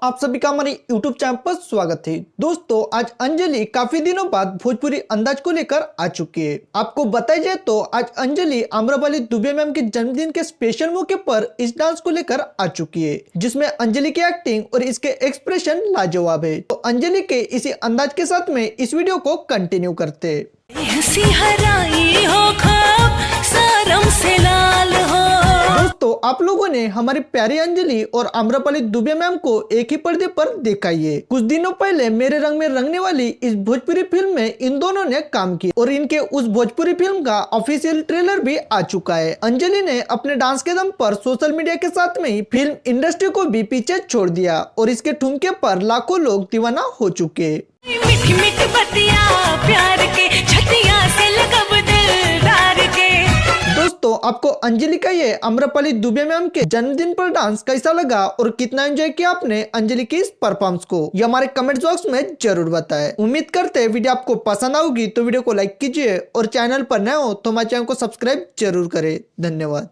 आप सभी का हमारे YouTube चैनल पर स्वागत है। दोस्तों, आज अंजलि काफी दिनों बाद भोजपुरी अंदाज को लेकर आ चुकी है। आपको बताया जाए तो आज अंजलि आम्रपाली दुबे मैम के जन्मदिन के स्पेशल मौके पर इस डांस को लेकर आ चुकी है, जिसमें अंजलि की एक्टिंग और इसके एक्सप्रेशन लाजवाब है। तो अंजलि के इसी अंदाज के साथ में इस वीडियो को कंटिन्यू करते हैं। दोस्तों, आप लोगों ने हमारी प्यारी अंजलि और आम्रपाली दुबे मैम को एक ही पर्दे पर देखा ही है। कुछ दिनों पहले मेरे रंग में रंगने वाली इस भोजपुरी फिल्म में इन दोनों ने काम किया और इनके उस भोजपुरी फिल्म का ऑफिशियल ट्रेलर भी आ चुका है। अंजलि ने अपने डांस के दम पर सोशल मीडिया के साथ में ही फिल्म इंडस्ट्री को भी पीछे छोड़ दिया और इसके ठुमके पर लाखों लोग दीवाना हो चुके। मीठी मीठी बतिया प्यार के छतिया से लगब दिलदार के। दोस्तों, आपको अंजलि का ये आम्रपाली दुबे मैम के जन्मदिन पर डांस कैसा लगा और कितना एंजॉय किया आपने अंजलि की इस परफॉर्मेंस को, ये हमारे कमेंट बॉक्स में जरूर बताएं। उम्मीद करते हैं वीडियो आपको पसंद आएगी, तो वीडियो को लाइक कीजिए और चैनल पर नए हो तो हमारे चैनल को सब्सक्राइब जरूर करें। धन्यवाद।